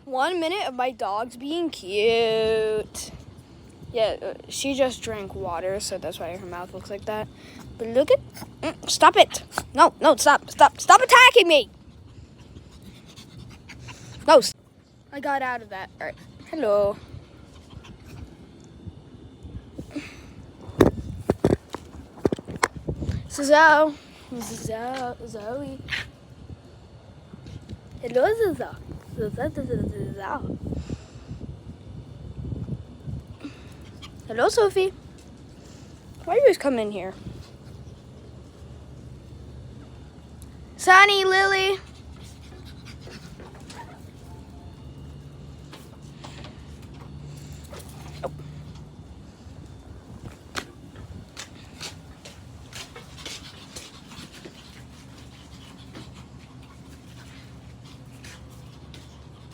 1 minute of my dogs being cute. Yeah, she just drank water, so that's why her mouth looks like that. But look at, stop it. No, stop attacking me. No, I got out of that. All right, hello. This is Zoe. This is Zoe. Hello, Zoe. Hello, Sophie. Why do you guys come in here? Sunny, Lily.